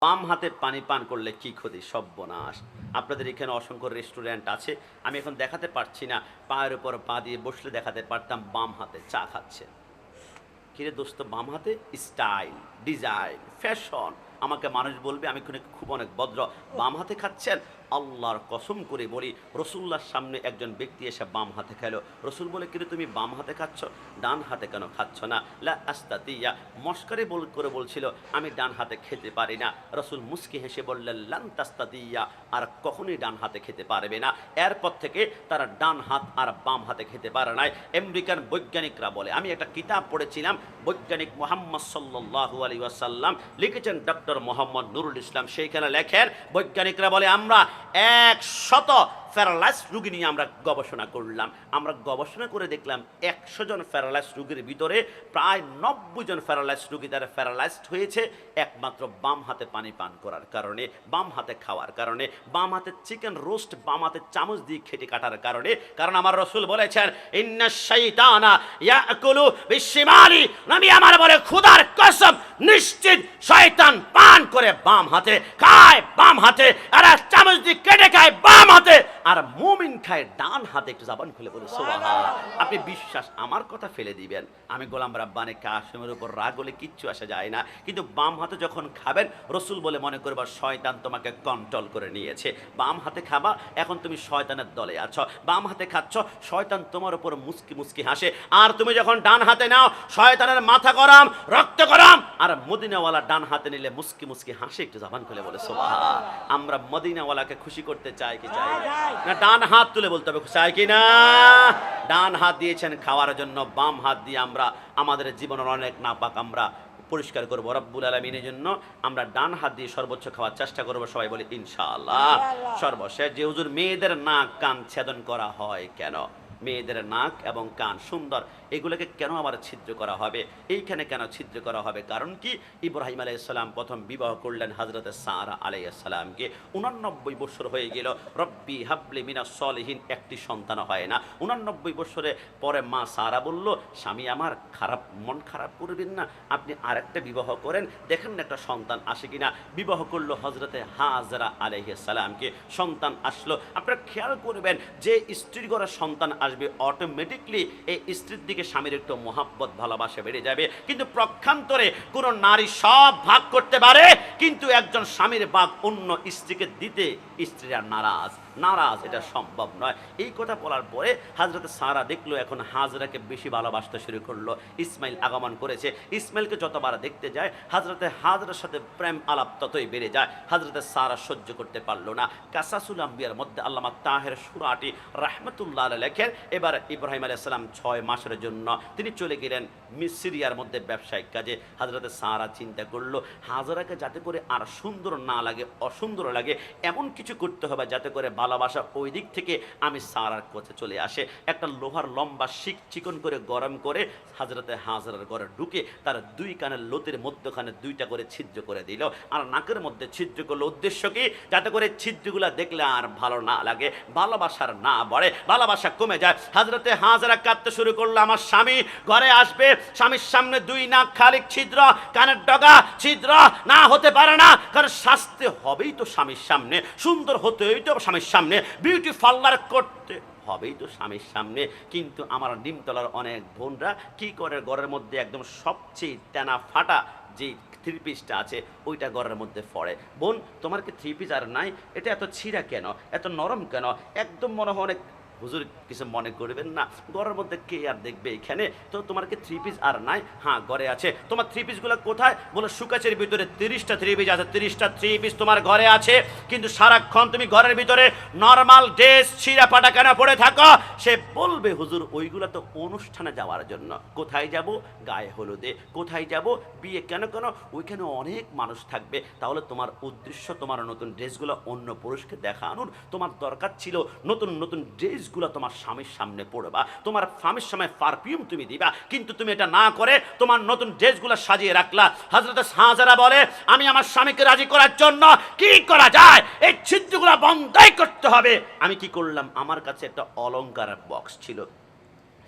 বাম হাতে পানি পান করলে কি ক্ষতি? সর্বনাশ। আপনাদের এখানে অসংখ্য রেস্টুরেন্ট আছে। আমি এখন দেখাতে পারছি না, পায়ের উপর পা দিয়ে বসলে দেখাতে পারতাম বাম হাতে চা খাচ্ছেন। কিরে দোস্ত, বাম হাতে স্টাইল, ডিজাইন, ফ্যাশন। আমাকে মানুষ বলবে আমি খুব অনেক ভদ্র। বাম হাতে খাচ্ছেন? আল্লাহর কসম করে বলি, রসুল্লাহর সামনে একজন ব্যক্তি এসে বাম হাতে খেলো। রসুল বলে, কিরে তুমি বাম হাতে খাচ্ছ, ডান হাতে কেন খাচ্ছ না? লা আস্তাতিয়া, মস্কারে করে বলছিল আমি ডান হাতে খেতে পারি না। রসুল মুস্কি হেসে বললেন, লান তাস্তাতিয়া, আর কখনোই ডান হাতে খেতে পারবে না। এরপর থেকে তারা ডান হাত আর বাম হাতে খেতে পারে নাই। আমেরিকান বৈজ্ঞানিকরা বলে, আমি একটা কিতাব পড়েছিলাম, বৈজ্ঞানিক মোহাম্মদ সাল্লাল্লাহু আলাইহি ওয়াসাল্লাম লিখেছেন, ডক্টর মোহাম্মদ নুরুল ইসলাম, সেইখানে লেখেন বৈজ্ঞানিকরা বলে আমরা 100 প্যারালাইজ রোগী নিয়ে আমরা গবেষণা করলাম। আমরা গবেষণা করে দেখলাম 100 জন প্যারালাইজ রোগীর ভিতরে প্রায় 90 জন প্যারালাইজ রোগী তারা প্যারালাইজড হয়েছে একমাত্র বাম হাতে পানি পান করার কারণে, বাম হাতে খাওয়ার কারণে, বাম হাতে চিকেন রোস্ট বাম হাতে চামচ দিয়ে খেটে কাটার কারণে। কারণ আমার রসুল বলেছেন, ইন্নাশ শাইতানা ইয়াকুলু বিশিমালি, নবী আমার বলে খোদার কসম নিশ্চিত শয়তান পান করে বাম হাতে, খায় বাম হাতে, আর চামচ দিয়ে কেটে খায় বাম হাতে, আর মুমিন খায় ডান হাতে। একটু জবান খুলে বলে সুবহানাল্লাহ। আপনি বিশ্বাস আমার কথা ফেলে দিবেন, আমি গোলাম রাব্বানী কাসেমের উপর রাগ হলে কিচ্ছু আসা যায় না, কিন্তু বাম হাতে যখন খাবেন রসুল বলে মনে করবা শয়তান তোমাকে কন্ট্রোল করে নিয়েছে। বাম হাতে খাবা, এখন তুমি শয়তানের দলে আছো। বাম হাতে খাচ্ছ, শয়তান তোমার উপর মুস্কি মুস্কি হাসে। আর তুমি যখন ডান হাতে নাও, শয়তানের মাথা গরম, রক্ত গরম, আর মদিনাওয়ালা ডান হাতে নিলে মুস্কি মুস্কি হাসে। একটু জবান খুলে বলে সুবহানাল্লাহ। আমরা মদিনাওয়ালাকে খুশি করতে চাই কি চাই না? ডান হাত তুলে বলতে হবে চাই কি না? ডান হাত দিয়েছেন খাওয়ার জন্য, বাম হাত দিয়ে আমরা আমাদের জীবনের অনেক নাপাক আমরা পরিষ্কার করবো রব্বুল আলামিনের জন্য। আমরা ডান হাত দিয়ে সর্বোচ্চ খাওয়ার চেষ্টা করবো, সবাই বলি ইনশাআল্লাহ। সর্বশেষ যে হুজুর মেয়েদের নাক কান ছেদন করা হয় কেন? মেয়েদের নাক এবং কান সুন্দর, এগুলোকে কেন আবার ছিদ্র করা হবে? এইখানে কেন ছিদ্র করা হবে? কারণ কি, ইব্রাহিম আলাইহিস সালাম প্রথম বিবাহ করলেন হযরতে সারা আলাইহিস সালামকে। 89 বছর হয়ে গেল, রব্বি হাবলি মিনাস সলিহিন, একটি সন্তান হয় না। 89 বছরে পরে মা সারা বলল, স্বামী আমার মন খারাপ করবেন না, আপনি আরেকটা বিবাহ করেন, দেখেন না একটা সন্তান আসে কিনা। বিবাহ করলো হযরতে হাজরা আলাইহিস সালামকে, সন্তান আসলো। আপনারা খেয়াল করবেন, যে স্ত্রীর ঘরে সন্তান আসবে অটোমেটিকলি এই স্ত্রীর দিকে স্বামীর একটু মহাব্বত ভালোবাসা বেড়ে যাবে। কিন্তু প্রক্ষান্তরে কোন নারী সব ভাগ করতে পারে, কিন্তু একজন স্বামীর ভাগ অন্য স্ত্রীকে দিতে স্ত্রীরা নারাজ। এটা সম্ভব নয়। এই কথা বলার পরে হযরতে সারা দেখলো এখন হাজরাকে বেশি ভালোবাসতে শুরু করলো। ইসমাইল আগমন করেছে, ইসমাইলকে যতবার দেখতে যায় হযরতে হাজরার সাথে প্রেম আলাপ ততই বেড়ে যায়। হযরতে সারা সহ্য করতে পারলো না। কাসাসুল আম্বিয়ার মধ্যে আল্লামা তাহের সুরাটি রাহমাতুল্লাহ আলাইহি লেখেন, এবার ইব্রাহিম আলাইহিস সালাম 6 মাসের জন্য তিনি চলে গেলেন সিরিয়ার মধ্যে ব্যবসায়িক কাজে। হযরতে সারা চিন্তা করলো, হাজরাকে যাতে করে আর সুন্দর না লাগে, অসুন্দর লাগে, এমন কিছু করতে হবে যাতে করে ভালোবাসা ওই দিক থেকে আমি সারার কাছে চলে আসে। একটা লোহার লম্বা শিক চিকন করে গরম করে হযরতে হাজরার ঘরে ঢুকে তার 2 কানের লতির মধ্যখানে 2টা করে ছিদ্র করে দিল, আর নাকের মধ্যে ছিদ্র করলো। উদ্দেশ্য কি? যাতে করে ছিদ্রগুলা দেখলে আর ভালো না লাগে, ভালোবাসার না বাড়ে, ভালোবাসা কমে যায়। হযরতে হাজরা কাঁদতে শুরু করলো, আমার স্বামী ঘরে আসবে, স্বামীর সামনে 2 নাক খালি ছিদ্র, কানের ডগা ছিদ্র, না হতে পারে না, কারণ শাস্তি হবেই তো স্বামীর সামনে, সুন্দর হতেই তো স্বামীর সামনে, বিউটি পার্লার করতে হবেই তো স্বামীর সামনে। কিন্তু আমার নিমতলার অনেক বোনরা কি করে, ঘরের মধ্যে একদম সবচেয়ে টানা ফাটা যে 3 পিসটা আছে ওইটা ঘরের মধ্যে পড়ে। বোন, তোমার কি 3 পিস আর নাই? এটা এত ছিঁড়া কেন, এত নরম কেন? একদম মনে হয় অনেক, হুজুর কিছু মনে করবেন না, ঘরের মধ্যে কে আর দেখবে এখানে, তো তোমার কি 3 পিস আর নাই? হ্যাঁ ঘরে আছে। তোমার 3 পিসগুলো কোথায়? বলে সুকাচের ভিতরে 30টা 3 পিস আছে। 30টা 3 পিস তোমার ঘরে আছে, কিন্তু সারাক্ষণ তুমি ঘরের ভিতরে নর্মাল ড্রেস ছিঁড়া পাটা কেন পড়ে থাকো? সে বলবে, হুজুর ওইগুলো তো অনুষ্ঠানে যাওয়ার জন্য। কোথায় যাব? গায়ে হলুদে। কোথায় যাব? বিয়ে। কেন কেন? ওইখানে অনেক মানুষ থাকবে। তাহলে তোমার উদ্দেশ্য তোমার নতুন ড্রেসগুলো অন্য পুরুষকে দেখানোর, তোমার দরকার ছিল নতুন নতুন ড্রেস তোমার স্বামীর সামনে পড়বা, তোমার স্বামীর সামনে পারফিউম তুমি দিবা, কিন্তু তুমি এটা না করে তোমার নতুন ড্রেসগুলো সাজিয়ে রাখলা। হযরত হাজরা বলে, আমি আমার স্বামীকে রাজি করার জন্য কি করা যায়? এই ছিদ্রগুলো বন্ধই করতে হবে। আমি কি করলাম, আমার কাছে একটা অলংকার বক্স ছিল,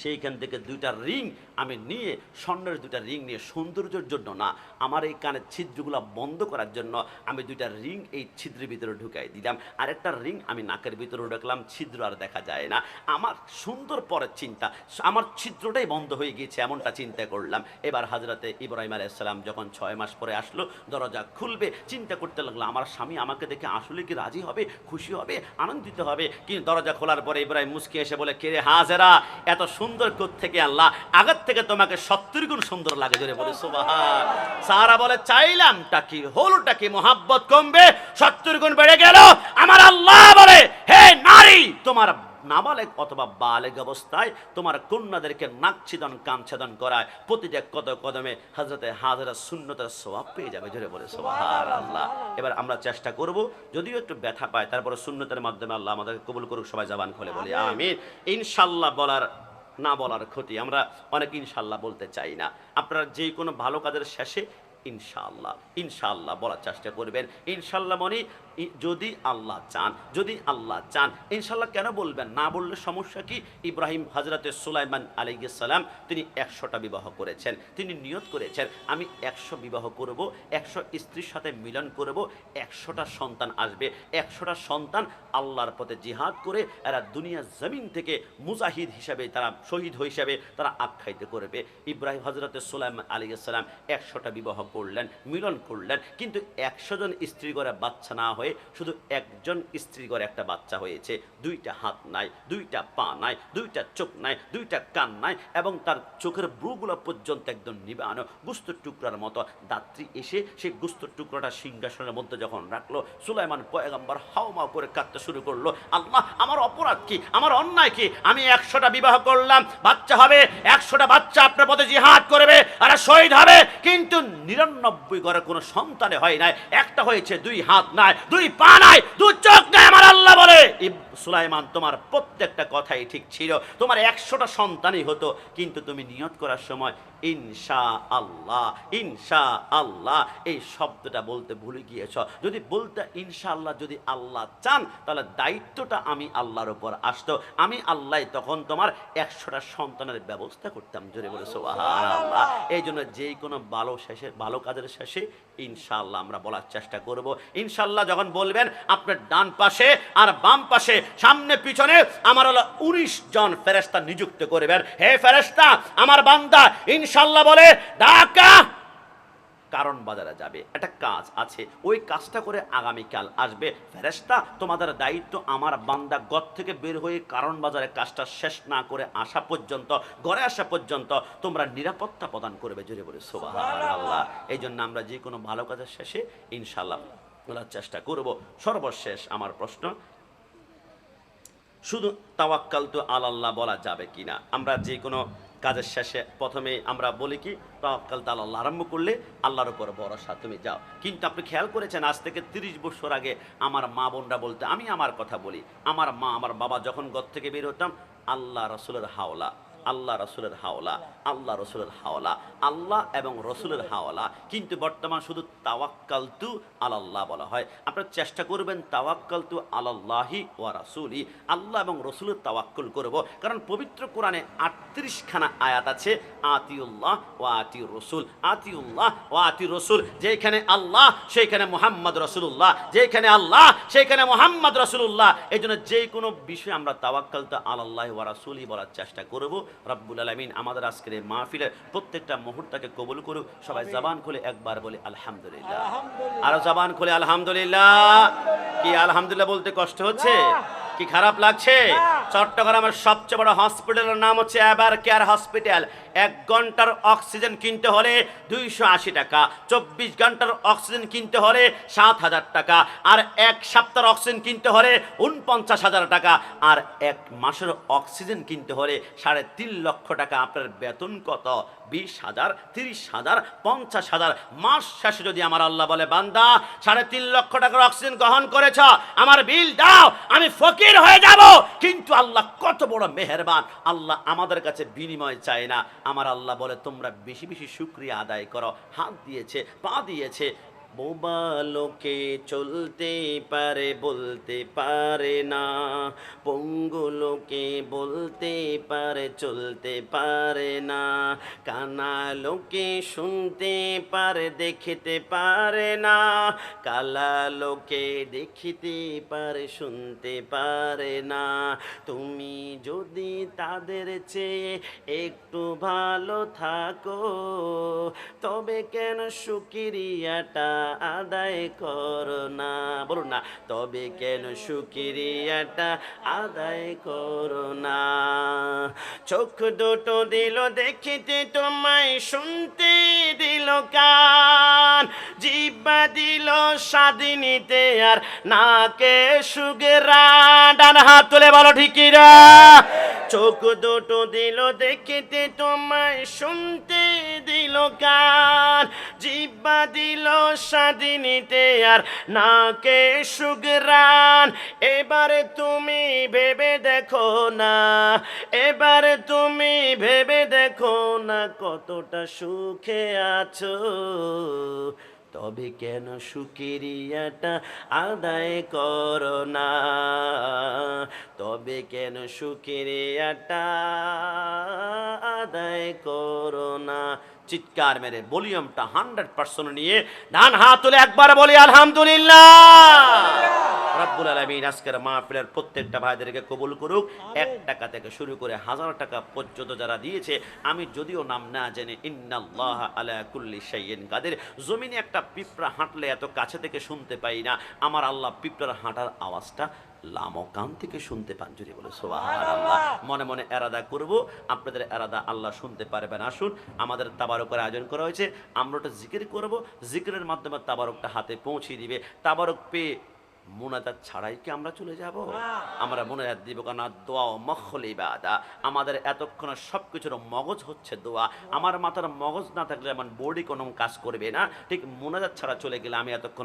সেইখান থেকে 2টা রিং আমি নিয়ে স্বর্ণের দুটা রিং নিয়ে সৌন্দর্যের জন্য না, আমার এই কানের ছিদ্রগুলো বন্ধ করার জন্য আমি দুইটা রিং এই ছিদ্রের ভিতরে ঢুকাই দিলাম, আরেকটা রিং আমি নাকের ভিতরে ঢুকলাম, ছিদ্র আর দেখা যায় না। আমার সুন্দর পরের চিন্তা, আমার ছিদ্রটাই বন্ধ হয়ে গিয়েছে, এমনটা চিন্তা করলাম। এবার হযরতে ইব্রাহিম আলাইহিস সালাম যখন 6 মাস পরে আসলো, দরজা খুলবে, চিন্তা করতে লাগলো আমার স্বামী আমাকে দেখে আসলে কি রাজি হবে, খুশি হবে, আনন্দিত হবে। কিন্তু দরজা খোলার পরে ইব্রাহিম মুস্কি এসে বলে, কে রে হাজেরা, এত সুন্দর থেকে আল্লাহ আগের থেকে তোমাকে 70 গুণ সুন্দর লাগে। জোরে বলে সুবহান। সারা বলে চাইলামটা কি, হলোটা কি, মোহাব্বত কমবে, 70 গুণ বেড়ে গেল। আমার আল্লাহ বলে, হে নারী, তোমার নাবালেগ অথবা বালেগ অবস্থায় তোমার কন্যাদেরকে নাক ছেদন কান ছেদন করায় প্রতিটা কদমে হযরতে হাজেরা সুন্নতের সওয়াব পেয়ে যাবে। জোরে বলে সুবহানাল্লাহ। এবার আমরা চেষ্টা করব, যদিও একটু ব্যথা পায়, তারপরে সুন্নতের মাধ্যমে আল্লাহ আমাদেরকে কবুল করুক। সবাই জবান খুলে বলি আমিন। ইনশাআল্লাহ বলার না বলার ক্ষতি, আমরা অনেক ইনশাআল্লাহ বলতে চাই না। আপনারা যে কোনো ভালো কাজের শেষে ইনশাআল্লাহ ইনশাআল্লাহ বলার চেষ্টা করবেন। ইনশাআল্লাহ মানে যদি আল্লাহ চান, যদি আল্লাহ চান। ইনশাআল্লাহ কেন বলবেন, না বললে সমস্যা কি? ইব্রাহিম হযরতে সুলাইমান আলাইহিস সালাম তিনি 100টা বিবাহ করেছেন। তিনি নিয়ত করেছেন আমি 100 বিবাহ করব, 100 স্ত্রীর সাথে মিলন করব, 100টা সন্তান আসবে, 100টা সন্তান আল্লাহর পথে জিহাদ করে এরা দুনিয়া জমিন থেকে মুজাহিদ হিসাবে, তারা শহীদ হিসাবে তারা আখ্যায়িত করবে। ইব্রাহিম হযরতে সুলাইমান আলাইহিস সালাম 100টা বিবাহ করলেন, মিলন করলেন, কিন্তু 100 জন স্ত্রী ঘরে বাচ্চা না হয়ে শুধু একজন স্ত্রী ঘরে একটা বাচ্চা হয়েছে। 2টা হাত নাই, 2টা পা নাই, 2টা চোখ নাই, 2টা কান নাই, এবং তার চোখের ব্রুগুলো পর্যন্ত একদম নিবানো গোস্তের টুকরার মতো। দাত্রী এসে সেই গোস্তের টুকরাটা সিংহাসনের মধ্যে যখন রাখলো, সুলাইমান পয়গম্বর হাওমাও করে কাঁদতে শুরু করলো, আল্লাহ আমার অপরাধ কি, আমার অন্যায় কি? আমি 100টা বিবাহ করলাম, বাচ্চা হবে, 100টা বাচ্চা আপনার পথে জিহাদ করবে আর শহীদ হবে, কিন্তু 99 ঘরে কোনো সন্তানে হয় নাই, একটা হয়েছে, 2 হাত নাই, 2 পা নাই, 2 চোখ নাই। আমার আল্লাহ বলে, সুলাইমান তোমার প্রত্যেকটা কথাই ঠিক ছিল, তোমার 100টা সন্তানই হতো, কিন্তু তুমি নিয়ত করার সময় ইনশাআল্লাহ ইনশাআল্লাহ এই শব্দটা বলতে ভুলে গিয়েছ। যদি বলতে ইনশাআল্লাহ, যদি আল্লাহ চান, তাহলে দায়িত্বটা আমি আল্লাহর উপর আসতো, আমি আল্লাহ তখন তোমার 100টা সন্তানের ব্যবস্থা করতাম। জোরে বলে সুবহানাল্লাহ। এই জন্য যে কোনো ভালো কাজের শেষে ইনশাআল্লাহ আমরা বলার চেষ্টা করব। ইনশাআল্লাহ যখন বলবেন, আপনার ডান পাশে আর বাম পাশে, সামনে পিছনে আমার হলো 19 জন ফেরেশতা নিযুক্ত করবেন। হে ফেরেশতা, আমার বান্দা ইনশাআল্লাহ বলে ঢাকা কারণ বাজারে যাবে, একটা কাজ আছে, ওই কাজটা করে আগামীকাল আসবে। ফেরেশতা, তোমাদের দায়িত্ব আমার বান্দা ঘর থেকে বের হয়ে কারণ বাজারে কাজটা শেষ না করে আসা পর্যন্ত, ঘরে আসা পর্যন্ত তোমরা নিরাপত্তা প্রদান করবে। জোরে বলে সুবহানাল্লাহ। এই জন্য আমরা যে কোনো ভালো কাজের শেষে ইনশাআল্লাহ বলার চেষ্টা করব। সর্বশেষ আমার প্রশ্ন, শুধু তাওয়াক্কালতু আলাল্লাহ বলা যাবে কিনা? আমরা যে কোনো কাজের শেষে প্রথমে আমরা বলি কি, তাওয়াক্কালতু আলাল্লাহ আরম্ভ করলে আল্লাহর উপর ভরসা, তুমি যাও। কিন্তু আপনি খেয়াল করেছেন, আজ থেকে 30 বছর আগে আমার মা বোনরা বলতে, আমি আমার কথা বলি, আমার মা আমার বাবা যখন ঘর থেকে বের হতাম, আল্লাহ রাসূলের হাওলা, আল্লাহ রসুলের হাওলা, আল্লাহ রসুলের হাওলা, আল্লাহ এবং রসুলের হাওলা। কিন্তু বর্তমান শুধু তাওয়াক্কালতু আলাল্লাহ বলা হয়। আপনারা চেষ্টা করবেন তাওয়াক্কালতু আলাল্লাহি ওয়া রাসূলি, আল্লাহ এবং রসুলের তাওয়াক্কুল করব। কারণ পবিত্র কোরআনে 38খানা আয়াত আছে, আতিউল্লাহ ওয়া আতিউর রসুল, আতিউল্লাহ ওয়া আতিউর রসুল। যেখানে আল্লাহ সেইখানে মুহাম্মদ রাসূলুল্লাহ, যেখানে আল্লাহ সেইখানে মুহাম্মদ রাসূলুল্লাহ। এই জন্য যে কোনো বিষয়ে আমরা তাওয়াক্কালতু আলাল্লাহি ওয়া রাসূলি বলার চেষ্টা করব। রব্বুল আলামিন আমাদের আজকের এই মাহফিলের প্রত্যেকটা মুহূর্তকে কবুল করুক। সবাই জবান খুলে একবার বলি আলহামদুলিল্লাহ, আরো জবান খুলে আলহামদুলিল্লাহ। কি আলহামদুলিল্লাহ বলতে কষ্ট হচ্ছে? কি খারাপ লাগছে? চট্টগ্রামের সবচেয়ে বড় হসপিটালের নাম হচ্ছে এভার কেয়ার হসপিটাল। 1 ঘন্টার অক্সিজেন কিনতে হলে 280 টাকা, 24 ঘন্টার অক্সিজেন কিনতে হলে 7,000 টাকা, আর 1 সপ্তাহের অক্সিজেন কিনতে হলে 49,000 টাকা, আর 1 মাসের অক্সিজেন কিনতে হলে 3.5 লক্ষ টাকা। আপনার বেতন কত? 20,000, 30,000, 50,000। মাস শেষে যদি আমার আল্লাহ বলে, বান্দা 3.5 লক্ষ টাকার অক্সিজেন গ্রহণ করেছ, আমার বিল দাও, আমি ফকির হয়ে যাব। কিন্তু আল্লাহ কত বড় মেহেরবান, আল্লাহ আমাদের কাছে বিনিময় চায় না। আমার আল্লাহ বলে, তোমরা বেশি বেশি শুকরিয়া আদায় করো। হাত দিয়েছে, পা দিয়েছে, বোবা লোকে চলতে পারে বলতে পারে না, পঙ্গু লোকে বলতে পারে চলতে পারে না, কানা লোকে শুনতে পারে দেখিতে পারে না, কালা লোকে দেখিতে পারে শুনতে পারে না। তুমি যদি তাদের চেয়ে একটু ভালো থাকো, তবে কেন শুকরিয়াটা আদায় করো না? বলুন না, তবে কেন শুকরিয়াটা আদায় করো না? চোখ দুটো দিল দেখিতে তোমায়, শুনতে দিল কান, জিহ্বা দিল স্বাধীনিতে আর নাকে সুগরান। ডান হাত তুলে বলো ঠিকিরা। চোখ দুটো দিল দেখিতে তোমায়, শুনতে দিল কান, জিহ্বা দিল স্বাধীনিতে আর নাকে সুগরান। এবারে তুমি ভেবে দেখো না, এবারে তুমি ভেবে দেখো না কতটা সুখে আছো, তবে কেন শুকরিয়াটা আদায় করো না? তবে কেন শুকরিয়াটা আদায় করো না? চিৎকার মেরে ভলিউমটা 100% নিয়ে ডান হাত তুলে একবার বলি আলহামদুলিল্লাহ। রব্বুল আলামিন আজকের মাহফিলের প্রত্যেকটা ভাইদেরকে কবুল করুক। 1 টাকা থেকে শুরু করে 1000 টাকা পর্যন্ত যারা দিয়েছে, আমি যদিও নাম না জেনে, ইন্নাল্লাহ আলা কুল্লি শাইইন কাদির। জমিনে একটা পিঁপড়া হাঁটলে এত কাছে থেকে শুনতে পাই না, আমার আল্লাহ পিঁপড়ার হাঁটার আওয়াজটা লামকান থেকে শুনতে পান। যদি বলে সুবহানাল্লাহ। মনে মনে এরাদা করব, আপনাদের এরাদা আল্লাহ শুনতে পারবেন। আসুন, আমাদের তাবারকের আয়োজন করা হয়েছে, আমরা ওটা জিকির করব, জিকিরের মাধ্যমে তাবারকটা হাতে পৌঁছে দিবে। তাবারক পেয়ে মুনাজাত ছাড়াই কি আমরা চলে যাব? আমরা মুনাজাত দিব, কারণ দোয়া ও মখল ইবাদা। আমাদের এতক্ষণ সবকিছুর মগজ হচ্ছে দোয়া। আমার মাথার মগজ না থাকলে আমার বডি কোনো কাজ করবে না। ঠিক মুনাজাত ছাড়া চলে গেলে আমি এতক্ষণ